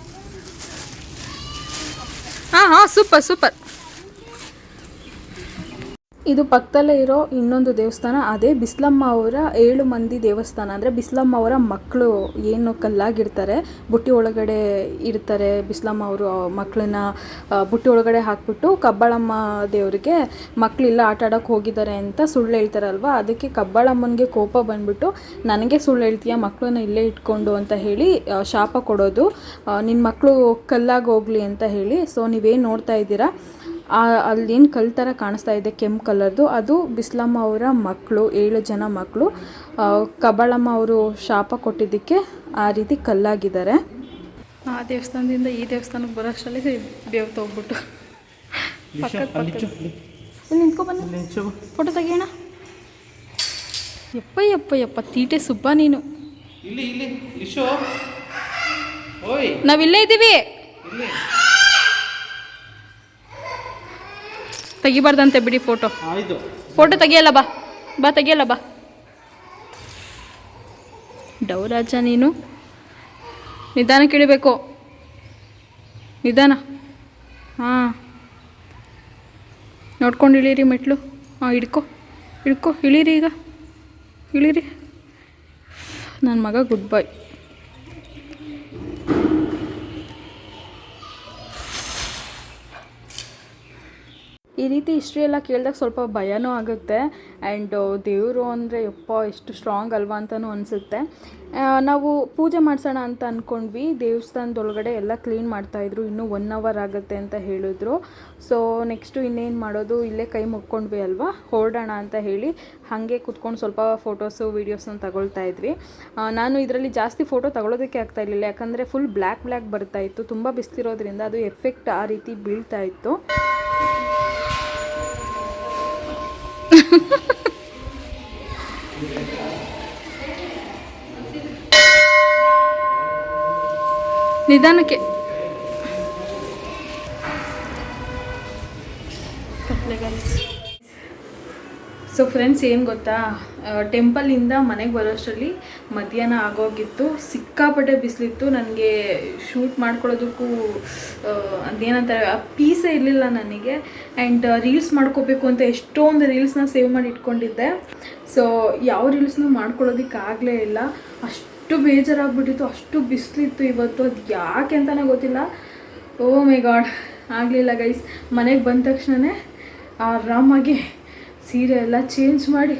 ಹಾಂ ಸೂಪರ್ ಸೂಪರ್. ಇದು ಪಕ್ಕದಲ್ಲೇ ಇರೋ ಇನ್ನೊಂದು ದೇವಸ್ಥಾನ, ಅದೇ ಬಿಸ್ಲಮ್ಮ ಅವರ 7 ಮಂದಿ ದೇವಸ್ಥಾನ. ಅಂದರೆ ಬಿಸ್ಲಮ್ಮ ಅವರ ಮಕ್ಕಳು ಏನು ಕಲ್ಲಾಗಿರ್ತಾರೆ, ಬುಟ್ಟಿ ಒಳಗಡೆ ಇರ್ತಾರೆ. ಬಿಸ್ಲಮ್ಮ ಅವರು ಮಕ್ಕಳನ್ನ ಬುಟ್ಟಿ ಒಳಗಡೆ ಹಾಕ್ಬಿಟ್ಟು ಕಬ್ಬಾಳಮ್ಮ ದೇವರಿಗೆ ಮಕ್ಕಳಿಲ್ಲ ಆಟ ಆಡೋಕ್ಕೆ ಹೋಗಿದ್ದಾರೆ ಅಂತ ಸುಳ್ಳು ಹೇಳ್ತಾರಲ್ವ, ಅದಕ್ಕೆ ಕಬ್ಬಾಳಮ್ಮನಿಗೆ ಕೋಪ ಬಂದ್ಬಿಟ್ಟು ನನಗೆ ಸುಳ್ಳು ಹೇಳ್ತೀಯ ಮಕ್ಕಳನ್ನ ಇಲ್ಲೇ ಇಟ್ಕೊಂಡು ಅಂತ ಹೇಳಿ ಶಾಪ ಕೊಡೋದು, ನಿನ್ನ ಮಕ್ಕಳು ಕಲ್ಲಾಗಿ ಹೋಗಲಿ ಅಂತ ಹೇಳಿ. ಸೊ ನೀವೇನು ನೋಡ್ತಾ ಇದ್ದೀರಾ ಅಲ್ಲೇನು ಕಲ್ಲು ಥರ ಕಾಣಿಸ್ತಾ ಇದೆ ಕೆಂಪು ಕಲರ್ದು, ಅದು ಬಿಸ್ಲಮ್ಮ ಅವರ ಮಕ್ಕಳು, 7 ಜನ ಮಕ್ಕಳು. ಕಬ್ಬಾಳಮ್ಮ ಅವರು ಶಾಪ ಕೊಟ್ಟಿದ್ದಕ್ಕೆ ಆ ರೀತಿ ಕಲ್ಲಾಗಿದ್ದಾರೆ. ಆ ದೇವಸ್ಥಾನದಿಂದ ಈ ದೇವಸ್ಥಾನಕ್ಕೆ ಬರೋಷ್ಟರಲ್ಲಿ ಬೇವು ಹೋಗ್ಬಿಟ್ಟು ನಿಂತ್ಕೊಬನ್ನಿ, ಫೋಟೋ ತೆಗಿಯೋಣ. ಯಪ್ಪ ಯಪ್ಪ ಯಪ್ಪ ತೀಟೆ ಸುಬ್ಬ ನೀನು. ನಾವಿಲ್ಲೇ ಇದ್ದೀವಿ. ತೆಗಿಬಾರ್ದಂತೆ ಬಿಡಿ ಫೋಟೋ. ಫೋಟೋ ತೆಗಿಯಲ್ಲ ಬಾ ತೆಗಿಯಲ್ಲ ಬಾ. ಡೌರಾಜ ನೀನು ನಿಧಾನ ಕೇಳಬೇಕು, ನಿಧಾನ. ಹಾಂ ನೋಡ್ಕೊಂಡು ಇಳೀರಿ ಮೆಟ್ಲು. ಹಾಂ ಹಿಡ್ಕೊ ಇಳೀರಿ, ಈಗ ಇಳೀರಿ. ನನ್ನ ಮಗ ಗುಡ್ ಬಾಯ್. ಈ ರೀತಿ ಹಿಸ್ಟ್ರಿ ಎಲ್ಲ ಕೇಳಿದಾಗ ಸ್ವಲ್ಪ ಭಯನೂ ಆಗುತ್ತೆ. ಆ್ಯಂಡ್ ದೇವರು ಅಂದರೆ ಯಪ್ಪ ಎಷ್ಟು ಸ್ಟ್ರಾಂಗ್ ಅಲ್ವಾ ಅಂತಲೂ ಅನಿಸುತ್ತೆ. ನಾವು ಪೂಜೆ ಮಾಡಿಸೋಣ ಅಂತ ಅಂದ್ಕೊಂಡ್ವಿ. ದೇವಸ್ಥಾನದೊಳಗಡೆ ಎಲ್ಲ ಕ್ಲೀನ್ ಮಾಡ್ತಾಯಿದ್ರು, ಇನ್ನೂ 1 ಅವರ್ ಆಗುತ್ತೆ ಅಂತ ಹೇಳಿದ್ರು. ಸೊ ನೆಕ್ಸ್ಟು ಇನ್ನೇನು ಮಾಡೋದು, ಇಲ್ಲೇ ಕೈ ಮುಕ್ಕೊಂಡ್ವಿ ಅಲ್ವಾ, ಹೊರಡೋಣ ಅಂತ ಹೇಳಿ ಹಾಗೆ ಕೂತ್ಕೊಂಡು ಸ್ವಲ್ಪ ಫೋಟೋಸು ವೀಡಿಯೋಸನ್ನ ತಗೊಳ್ತಾ ಇದ್ವಿ. ನಾನು ಇದರಲ್ಲಿ ಜಾಸ್ತಿ ಫೋಟೋ ತಗೊಳ್ಳೋದಕ್ಕೆ ಆಗ್ತಾಯಿರಲಿಲ್ಲ, ಯಾಕಂದರೆ ಫುಲ್ ಬ್ಲ್ಯಾಕ್ ಬರ್ತಾಯಿತ್ತು. ತುಂಬ ಬಿಸ್ತಿರೋದ್ರಿಂದ ಅದು ಎಫೆಕ್ಟ್ ಆ ರೀತಿ ಬೀಳ್ತಾ ಇತ್ತು. ನಿಧಾನಕ್ಕೆ. ಸೊ ಫ್ರೆಂಡ್ಸ್ ಏನು ಗೊತ್ತಾ, ಟೆಂಪಲಿಂದ ಮನೆಗೆ ಬರೋಷ್ಟರಲ್ಲಿ ಮಧ್ಯಾಹ್ನ ಆಗೋಗಿತ್ತು. ಸಿಕ್ಕಾಪಟ್ಟೆ ಬಿಸಿಲಿತ್ತು. ನನಗೆ ಶೂಟ್ ಮಾಡ್ಕೊಳ್ಳೋದಕ್ಕೂ ಅದೇನಂತಾರೆ ಪೀಸೇ ಇರಲಿಲ್ಲ ನನಗೆ. ಆ್ಯಂಡ್ ರೀಲ್ಸ್ ಮಾಡ್ಕೋಬೇಕು ಅಂತ ಎಷ್ಟೊಂದು ರೀಲ್ಸ್ನ ಸೇವ್ ಮಾಡಿ ಇಟ್ಕೊಂಡಿದ್ದೆ. ಸೊ ಯಾವ ರೀಲ್ಸ್ನೂ ಮಾಡ್ಕೊಳ್ಳೋದಕ್ಕಾಗಲೇ ಇಲ್ಲ, ಅಷ್ಟು ಬೇಜಾರಾಗ್ಬಿಟ್ಟಿತ್ತು, ಅಷ್ಟು ಬಿಸಿಲಿತ್ತು ಇವತ್ತು. ಅದು ಯಾಕೆ ಅಂತಲೇ ಗೊತ್ತಿಲ್ಲ. ಓ ಮೈ ಗಾಡ್, ಆಗಲಿಲ್ಲ ಗೈಸ್. ಮನೆಗೆ ಬಂದ ತಕ್ಷಣವೇ ಆರಾಮಾಗಿ ಸೀರೆ ಎಲ್ಲ ಚೇಂಜ್ ಮಾಡಿ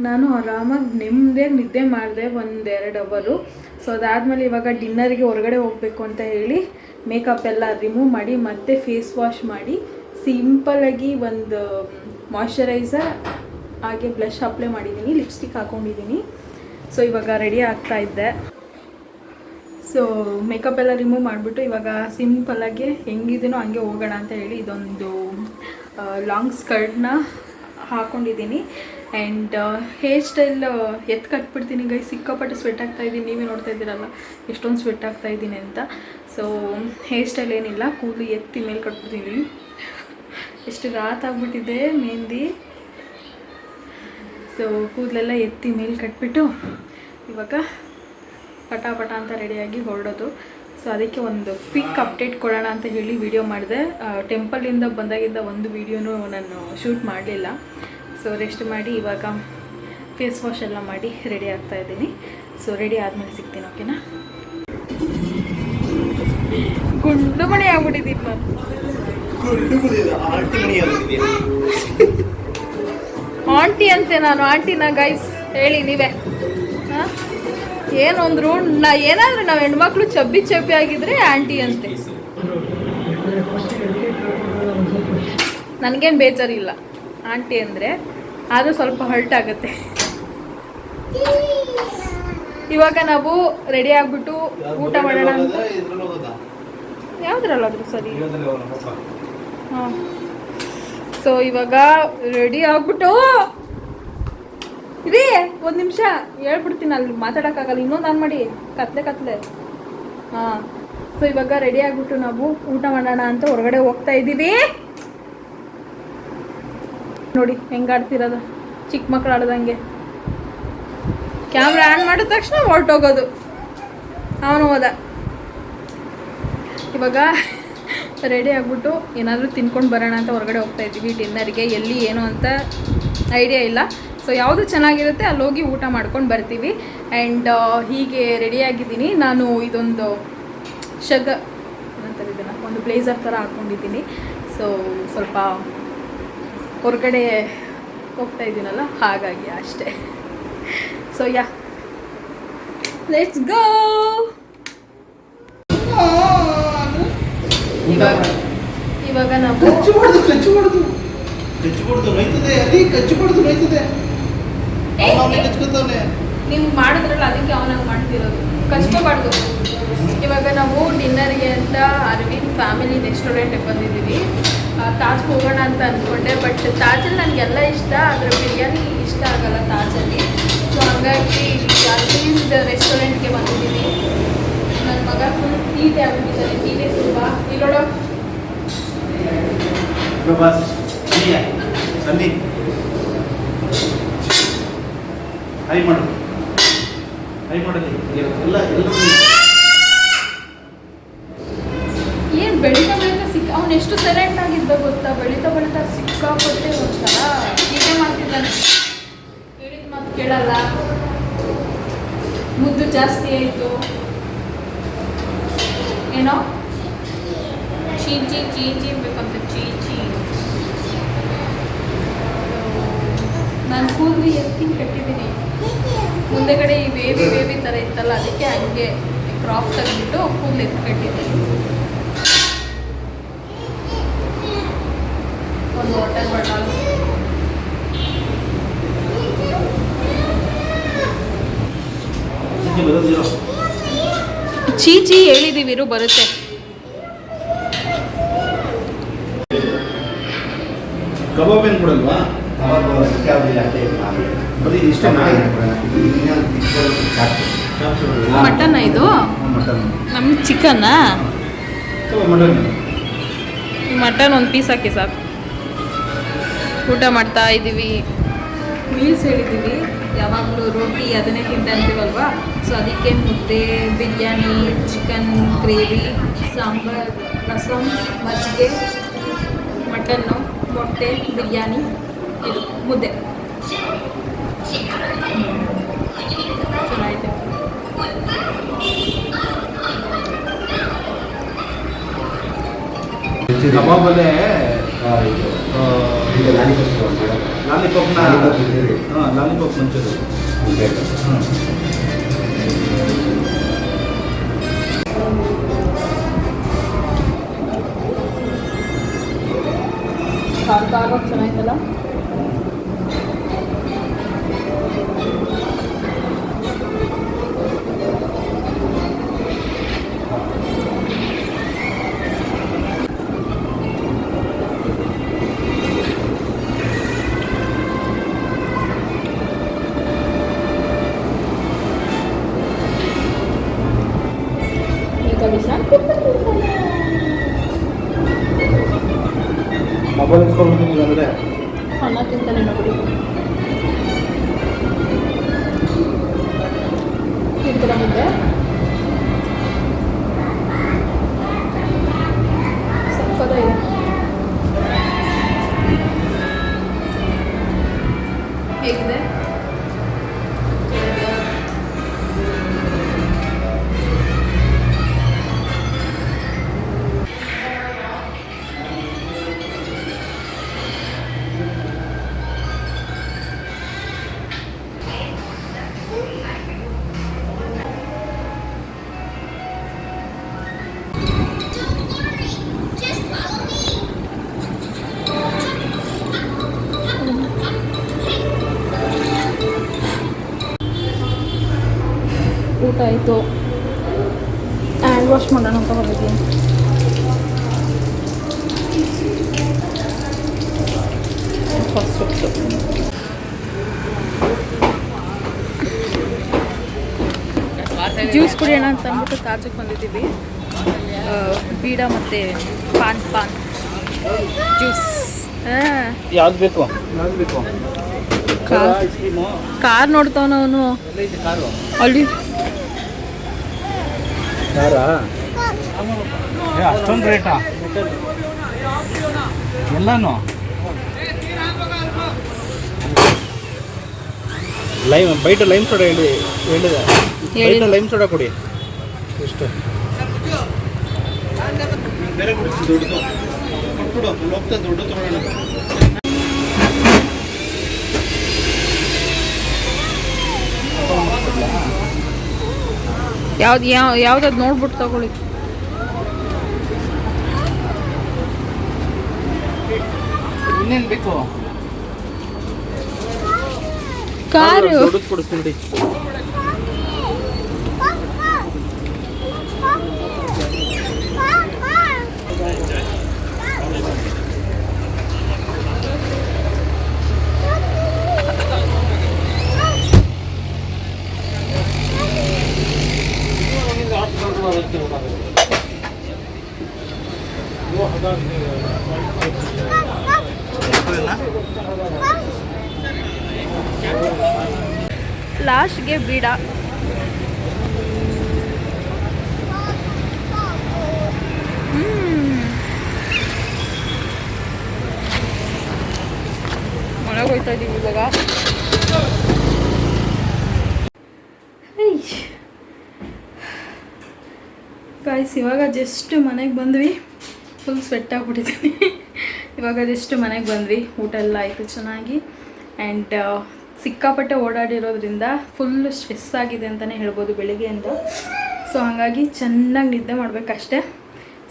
ನಾನು ಆರಾಮಾಗಿ ನೆಮ್ಮದಿಯಾಗಿ ನಿದ್ದೆ ಮಾಡಿದೆ 1-2 ಅವರು. ಸೊ ಅದಾದಮೇಲೆ ಇವಾಗ ಡಿನ್ನರಿಗೆ ಹೊರಗಡೆ ಹೋಗಬೇಕು ಅಂತ ಹೇಳಿ ಮೇಕಪ್ ಎಲ್ಲ ರಿಮೂವ್ ಮಾಡಿ ಮತ್ತೆ ಫೇಸ್ ವಾಶ್ ಮಾಡಿ ಸಿಂಪಲ್ಲಾಗಿ ಒಂದು ಮಾಯ್ಶ್ಚರೈಸರ್ ಹಾಗೆ ಬ್ಲಷ್ ಅಪ್ಲೈ ಮಾಡಿದ್ದೀನಿ, ಲಿಪ್ಸ್ಟಿಕ್ ಹಾಕ್ಕೊಂಡಿದ್ದೀನಿ. ಸೊ ಇವಾಗ ರೆಡಿ ಆಗ್ತಾ ಇದ್ದೆ. ಸೊ ಮೇಕಪ್ ಎಲ್ಲ ರಿಮೂವ್ ಮಾಡಿಬಿಟ್ಟು ಇವಾಗ ಸಿಂಪಲ್ಲಾಗಿ ಹೆಂಗಿದ್ದೀನೋ ಹಂಗೆ ಹೋಗೋಣ ಅಂತ ಹೇಳಿ ಇದೊಂದು ಲಾಂಗ್ ಸ್ಕರ್ಟ್ನ ಹಾಕ್ಕೊಂಡಿದ್ದೀನಿ. ಆ್ಯಂಡ್ ಹೇರ್ ಸ್ಟೈಲ್ ಕಟ್ಬಿಡ್ತೀನಿ ಗೈ. ಸಿಕ್ಕಾಪಟ್ಟೆ ಸ್ವೆಟ್ ಆಗ್ತಾಯಿದ್ದೀನಿ, ನೀವೇ ನೋಡ್ತಾ ಇದ್ದೀರಲ್ಲ ಎಷ್ಟೊಂದು ಸ್ವೆಟ್ ಆಗ್ತಾಯಿದ್ದೀನಿ ಅಂತ. ಸೊ ಹೇರ್ ಸ್ಟೈಲ್ ಏನಿಲ್ಲ, ಕೂದಲು ಎತ್ತಿ ಮೇಲೆ ಕಟ್ಬಿಡ್ತೀನಿ. ಎಷ್ಟು ರಾತಾಗ್ಬಿಟ್ಟಿದೆ ಮೆಹಂದಿ. ಸೊ ಕೂದಲೆಲ್ಲ ಎತ್ತಿ ಮೇಲೆ ಕಟ್ಬಿಟ್ಟು ಇವಾಗ ಪಟ ಅಂತ ರೆಡಿಯಾಗಿ ಹೊರಡೋದು. ಸೊ ಅದಕ್ಕೆ ಒಂದು ಕ್ವಿಕ್ ಅಪ್ಡೇಟ್ ಕೊಡೋಣ ಅಂತ ಹೇಳಿ ವಿಡಿಯೋ ಮಾಡಿದೆ. ಟೆಂಪಲಿಂದ ಬಂದಾಗಿದ್ದ ಒಂದು ವಿಡಿಯೋನೂ ನಾನು ಶೂಟ್ ಮಾಡಲಿಲ್ಲ. ಸೊ ರೆಸ್ಟ್ ಮಾಡಿ ಇವಾಗ ಫೇಸ್ ವಾಶ್ ಎಲ್ಲ ಮಾಡಿ ರೆಡಿ ಆಗ್ತಾ ಇದ್ದೀನಿ. ಸೊ ರೆಡಿ ಆದಮೇಲೆ ಸಿಗ್ತೀನಿ, ಓಕೆನಾ? ಗುಂಡು ಮಣಿ ಆಗ್ಬಿಟ್ಟಿದ್ದೀನಿ ನಾನು. ಆಂಟಿ ಅಂತೆ ನಾನು, ಆಂಟಿನ ಗೈಸ್ ಹೇಳಿ ನೀವೇ. ಹಾಂ ಏನೊಂದ್ರು ಏನಾದರೂ ನಾವು ಹೆಣ್ಮಕ್ಳು ಚಬ್ಬಿ ಆಗಿದ್ರೆ ಆಂಟಿ ಅಂತೆ. ನನಗೇನು ಬೇಜಾರಿಲ್ಲ ಆಂಟಿ ಅಂದರೆ, ಆದರೂ ಸ್ವಲ್ಪ ಹರ್ಟ್ ಆಗುತ್ತೆ. ಇವಾಗ ನಾವು ರೆಡಿ ಆಗಿಬಿಟ್ಟು ಊಟ ಮಾಡೋಣ ಅಂತ. ಯಾವುದ್ರಲ್ಲಾದರೂ ಸರಿ. ಹಾಂ ಸೊ ಇವಾಗ ರೆಡಿ ಆಗ್ಬಿಟ್ಟು ಇದೇ 1 ನಿಮಿಷ ಹೇಳ್ಬಿಡ್ತೀನಿ, ಅಲ್ಲಿ ಮಾತಾಡೋಕ್ಕಾಗಲ್ಲ. ಇನ್ನೊಂದು ಆನ್ ಮಾಡಿ, ಕತ್ಲೆ. ಹಾಂ ಸೊ ಇವಾಗ ರೆಡಿ ಆಗಿಬಿಟ್ಟು ನಾವು ಊಟ ಮಾಡೋಣ ಅಂತ ಹೊರಗಡೆ ಹೋಗ್ತಾ ಇದ್ದೀವಿ. ನೋಡಿ ಹೆಂಗೆ ಆಡ್ತಿರೋದು, ಚಿಕ್ಕ ಮಕ್ಕಳು ಆಡ್ದಂಗೆ. ಕ್ಯಾಮ್ರಾ ಆನ್ ಮಾಡಿದ ತಕ್ಷಣ ಹೊರಟೋಗೋದು. ಅವನು ಹೋದ. ಇವಾಗ ರೆಡಿ ಆಗಿಬಿಟ್ಟು ಏನಾದರೂ ತಿನ್ಕೊಂಡು ಬರೋಣ ಅಂತ ಹೊರಗಡೆ ಹೋಗ್ತಾ ಇದ್ದೀವಿ. ಡಿನ್ನರ್ಗೆ ಎಲ್ಲಿ ಏನು ಅಂತ ಐಡಿಯಾ ಇಲ್ಲ. ಸೊ ಯಾವುದು ಚೆನ್ನಾಗಿರುತ್ತೆ ಅಲ್ಲಿ ಹೋಗಿ ಊಟ ಮಾಡ್ಕೊಂಡು ಬರ್ತೀವಿ. ಆ್ಯಂಡ್ ಹೀಗೆ ರೆಡಿಯಾಗಿದ್ದೀನಿ. ನಾನು ಇದೊಂದು ಏನಂತಾರೆ ಇದನ್ನು, ಒಂದು ಬ್ಲೇಸರ್ ಥರ ಹಾಕ್ಕೊಂಡಿದ್ದೀನಿ. ಸೊ ಸ್ವಲ್ಪ ಹೊರಗಡೆ ಹೋಗ್ತಾ ಇದ್ದೀನಲ್ಲ, ಹಾಗಾಗಿ ಅಷ್ಟೇ. So yeah, let's go. ಇವಾಗ ನಾವು ನೀವು ಮಾಡಿದ್ರಲ್ಲ ಅದಕ್ಕೆ ಅವನಾಗ ಮಾಡ್ತಿರೋದು, ಕಚ್ಕೋಬಾರ್ದು. ಇವಾಗ ನಾವು ಡಿನ್ನರ್ಗೆ ಅಂತ ಅರವಿಂದ್ ಫ್ಯಾಮಿಲಿ ರೆಸ್ಟೋರೆಂಟಿಗೆ ಬಂದಿದ್ದೀವಿ. ತಾಜ್ಗೆ ಹೋಗೋಣ ಅಂತ ಅಂದ್ಕೊಂಡೆ, ಬಟ್ ತಾಜಲ್ಲಿ ನನಗೆಲ್ಲ ಇಷ್ಟ, ಅದರ ಬಿರಿಯಾನಿ ಇಷ್ಟ ಆಗಲ್ಲ ತಾಜಲ್ಲಿ. ಸೊ ಹಾಗಾಗಿ ಅರವಿಂದ್ ರೆಸ್ಟೋರೆಂಟ್ಗೆ ಬಂದಿದ್ದೀವಿ. ನನ್ನ ಮಗ ಫುಲ್ ತೀಟೆ ಆಗಿಬಿಟ್ಟಿದ್ದಾರೆ, ತೀಟೆ ತುಂಬ. ಇಲ್ಲೋಡೋ ಏನು ಬೆಳೀತಾ ಅವನು ಎಷ್ಟು ಸೈಲೆಂಟ್ ಆಗಿದ್ದ ಗೊತ್ತಾ? ಬೆಳೀತಾ ಸಿಕ್ಕಾಪಟ್ಟೆ ಒಂಥರ ತೀಟೆ ಮಾಡ್ತಿದ್ದಾನೆ. ಹೇಳಿದ ಮಾತು ಕೇಳಲ್ಲ, ಮುದ್ದು ಜಾಸ್ತಿ ಆಯಿತು. ಏನೋ ಚೀಚಿ ಬೇಕಂತ ಚೀಚಿ. ನಾನು ಕೂದಲು ಎತ್ತಿ ಕಟ್ಟಿದ್ದೀನಿ. ಮುಂದೆಗಡೆ ಈ ವೇವಿ ಥರ ಇತ್ತಲ್ಲ, ಅದಕ್ಕೆ ಹಂಗೆ ಕ್ರಾಪ್ ತೆಗೆದ್ಬಿಟ್ಟು ಕೂದಲು ಎತ್ತಿ ಕಟ್ಟಿದ್ದೀನಿ. ಒಂದು ಹೋಟೆಲ್ ಬಣ್ಣ ಚೀಚಿ ಹೇಳಿದ್ದೀವಿ, ಇರು ಬರುತ್ತೆ. ಕಬಾಬ್ ಏನು ಕೊಡಲ್ವಾ? ಮಟನ್ ಇದು, ನಮ್ಗೆ ಚಿಕನ್ನಾ? ಮಟನ್ ಒಂದು ಪೀಸ್ ಹಾಕಿ ಸಾಕು. ಊಟ ಮಾಡ್ತಾ ಇದ್ದೀವಿ. ಮೀಲ್ಸ್ ಹೇಳಿದ್ದೀವಿ, ಯಾವಾಗಲೂ ರೋಟಿ ಅದನ್ನೇ ತಿಂತಾ ಇರ್ತೀವಲ್ವಾ. ಸೊ ಅದಕ್ಕೆ ಮುದ್ದೆ, ಬಿರಿಯಾನಿ, ಚಿಕನ್ ಗ್ರೇವಿ, ಸಾಂಬಾರ್, ರಸಮ್, ಮಜ್ಜಿಗೆ, ಮಟನ್ನು, ಮೊಟ್ಟೆ, ಬಿರಿಯಾನಿ, ಇದು ಮುದ್ದೆ. ಚೆನ್ನಾಗಿದೆ. ಕಬಾಬಲ್ಲೇ ಲಾಲಿಪಾಪ್ ಮುಂಚೆದು. ಖಾರ ಚೆನ್ನಾಗಿತ್ತಲ್ಲ. ಮೊಬೈಲ್ ಇಸ್ಕೊಂಡು ಅಂದರೆ ಅನ್ನ ತಿಂತಾನೆ ನೋಡಿ. ತಿಂತೀರ ಮುದ್ದೆ? ಸಕ್ಕತ್ತಾಗಿದೆ. ಹೇಗಿದೆ? ಊಟ ಆಯಿತು. ಹ್ಯಾಂಡ್ ವಾಶ್ ಮಾಡೋಣ ಅಂತ ಹೋಗಿದ್ದೀನಿ. ಜ್ಯೂಸ್ ಕುಡಿಯೋಣ ಅಂತ ಅಂದ್ಬಿಟ್ಟು ತಾಜಕ್ಕೆ ಬಂದಿದ್ದೀವಿ. ಬೀಡ ಮತ್ತು ಪಾನ್ ಜ್ಯೂಸ್. ಯಾವ್ದು ಬೇಕು? ಕಾರ್ ನೋಡ್ತಾವನ ಅವನು ಅಲ್ಲಿ. ಅಷ್ಟೊಂದು ರೇಟಾ ಎಲ್ಲಾನು? ಬೈಟ್ ಲೈಮ್ ಸೋಡಾ ಹೇಳಿದೆ, ಬೈಟ್ ಲೈಮ್ ಸೋಡಾ ಕೊಡಿ. ಎಷ್ಟು ಬೇರೆ ಕೊಡ್ತೀನಿ, ದೊಡ್ಡದು ಕೊಟ್ಬಿಡು, ಹೋಗ್ತಾ ದೊಡ್ಡ ತಗೊಳ್ಳೋಣ. ಯಾವ್ದು ನೋಡ್ಬಿಟ್ಟು ತಗೊಳ್ಳಿ. ಇನ್ನೇನು ಬೇಕು? ಕಾರು ದೊಡ್ಡದು ಕೊಡಿಸ್ತೀನಿ. ಲಾಸ್ಟ್ಗೆ ಬೀಡ. ಒಳಗೆ ಹೋಗ್ತಾ ಇದ್ದೀವಿ ಇವಾಗ. ಗಾಯ್ಸ್, ಇವಾಗ ಜಸ್ಟ್ ಮನೆಗೆ ಬಂದ್ವಿ. ಫುಲ್ ಸ್ವೆಟ್ ಆಗಿಬಿಟ್ಟಿದ್ದೀನಿ. ಇವಾಗ ಜಸ್ಟ್ ಮನೆಗೆ ಬಂದ್ವಿ. ಊಟ ಎಲ್ಲ ಆಯಿತು ಚೆನ್ನಾಗಿ. ಆ್ಯಂಡ್ ಸಿಕ್ಕಾಪಟ್ಟೆ ಓಡಾಡಿರೋದ್ರಿಂದ ಫುಲ್ ಸ್ಟ್ರೆಸ್ ಆಗಿದೆ ಅಂತಲೇ ಹೇಳ್ಬೋದು ಬೆಳಿಗ್ಗೆಯಿಂದ. ಸೊ ಹಾಗಾಗಿ ಚೆನ್ನಾಗಿ ನಿದ್ದೆ ಮಾಡಬೇಕಷ್ಟೆ.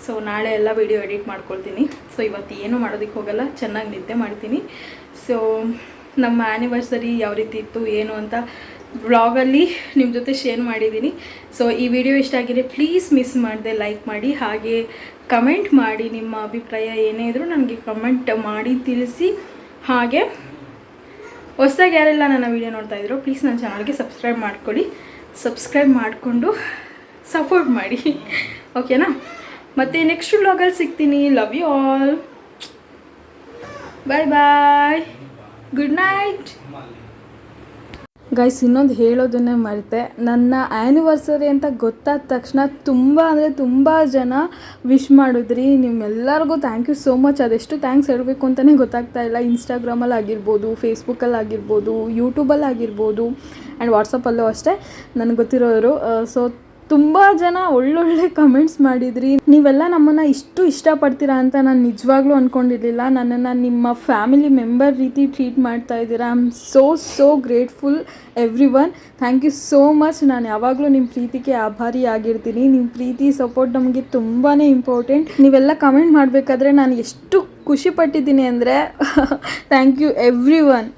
ಸೊ ನಾಳೆ ಎಲ್ಲ ವೀಡಿಯೋ ಎಡಿಟ್ ಮಾಡ್ಕೊಳ್ತೀನಿ. ಸೊ ಇವತ್ತು ಏನೂ ಮಾಡೋದಕ್ಕೆ ಹೋಗಲ್ಲ, ಚೆನ್ನಾಗಿ ನಿದ್ದೆ ಮಾಡ್ತೀನಿ. ಸೊ ನಮ್ಮ ಆ್ಯನಿವರ್ಸರಿ ಯಾವ ರೀತಿ ಇತ್ತು ಏನು ಅಂತ ವ್ಲಾಗಲ್ಲಿ ನಿಮ್ಮ ಜೊತೆ ಶೇರ್ ಮಾಡಿದ್ದೀನಿ. ಸೊ ಈ ವಿಡಿಯೋ ಇಷ್ಟ ಆಗಿದೆ ಪ್ಲೀಸ್ ಮಿಸ್ ಮಾಡದೆ ಲೈಕ್ ಮಾಡಿ, ಹಾಗೆ ಕಮೆಂಟ್ ಮಾಡಿ. ನಿಮ್ಮ ಅಭಿಪ್ರಾಯ ಏನೇ ಇದ್ದರೂ ನನಗೆ ಕಮೆಂಟ್ ಮಾಡಿ ತಿಳಿಸಿ. ಹಾಗೆ ಹೊಸದಾಗಿ ಯಾರೆಲ್ಲ ನನ್ನ ವೀಡಿಯೋ ನೋಡ್ತಾ ಇದ್ರು ಪ್ಲೀಸ್ ನನ್ನ ಚಾನಲ್ಗೆ ಸಬ್ಸ್ಕ್ರೈಬ್ ಮಾಡ್ಕೊಳ್ಳಿ. ಸಬ್ಸ್ಕ್ರೈಬ್ ಮಾಡಿಕೊಂಡು ಸಪೋರ್ಟ್ ಮಾಡಿ, ಓಕೆನಾ? ಮತ್ತು ನೆಕ್ಸ್ಟ್ ವ್ಲಾಗಲ್ಲಿ ಸಿಗ್ತೀನಿ. Love you all, bye bye, good night. Guys, ಇನ್ನೊಂದು ಹೇಳೋದನ್ನೇ ಮರೆತೆ. ನನ್ನ ಆ್ಯನಿವರ್ಸರಿ ಅಂತ ಗೊತ್ತಾದ ತಕ್ಷಣ ತುಂಬ ಜನ ವಿಶ್ ಮಾಡಿದ್ರಿ. ನಿಮ್ಮೆಲ್ಲರಿಗೂ ಥ್ಯಾಂಕ್ ಯು ಸೋ ಮಚ್. ಅದೆಷ್ಟು ಥ್ಯಾಂಕ್ಸ್ ಹೇಳಬೇಕು ಅಂತಲೇ ಗೊತ್ತಾಗ್ತಾ ಇಲ್ಲ. ಇನ್ಸ್ಟಾಗ್ರಾಮಲ್ಲಿ ಆಗಿರ್ಬೋದು, ಫೇಸ್ಬುಕ್ಕಲ್ಲಿ ಆಗಿರ್ಬೋದು, ಯೂಟ್ಯೂಬಲ್ಲಿ ಆಗಿರ್ಬೋದು, ಆ್ಯಂಡ್ ವಾಟ್ಸಪ್ಪಲ್ಲೂ ಅಷ್ಟೇ ನನಗೆ ಗೊತ್ತಿರೋರು. ಸೊ ತುಂಬ ಜನ ಒಳ್ಳೊಳ್ಳೆ ಕಮೆಂಟ್ಸ್ ಮಾಡಿದ್ರಿ. ನೀವೆಲ್ಲ ನಮ್ಮನ್ನು ಇಷ್ಟು ಇಷ್ಟಪಡ್ತೀರಾ ಅಂತ ನಾನು ನಿಜವಾಗ್ಲೂ ಅಂದ್ಕೊಂಡಿರಲಿಲ್ಲ. ನನ್ನನ್ನು ನಿಮ್ಮ ಫ್ಯಾಮಿಲಿ ಮೆಂಬರ್ ರೀತಿ ಟ್ರೀಟ್ ಮಾಡ್ತಾ ಇದ್ದೀರಾ. I am so grateful everyone. Thank you so much. ನಾನು ಯಾವಾಗಲೂ ನಿಮ್ಮ ಪ್ರೀತಿಗೆ ಆಭಾರಿ ಆಗಿರ್ತೀನಿ. ನಿಮ್ಮ ಪ್ರೀತಿ ಸಪೋರ್ಟ್ ನಮಗೆ ತುಂಬಾ ಇಂಪಾರ್ಟೆಂಟ್. ನೀವೆಲ್ಲ ಕಮೆಂಟ್ ಮಾಡಬೇಕಾದ್ರೆ ನಾನು ಎಷ್ಟು ಖುಷಿ ಪಟ್ಟಿದ್ದೀನಿ ಅಂದರೆ ಥ್ಯಾಂಕ್ ಯು ಎವ್ರಿ ಒನ್.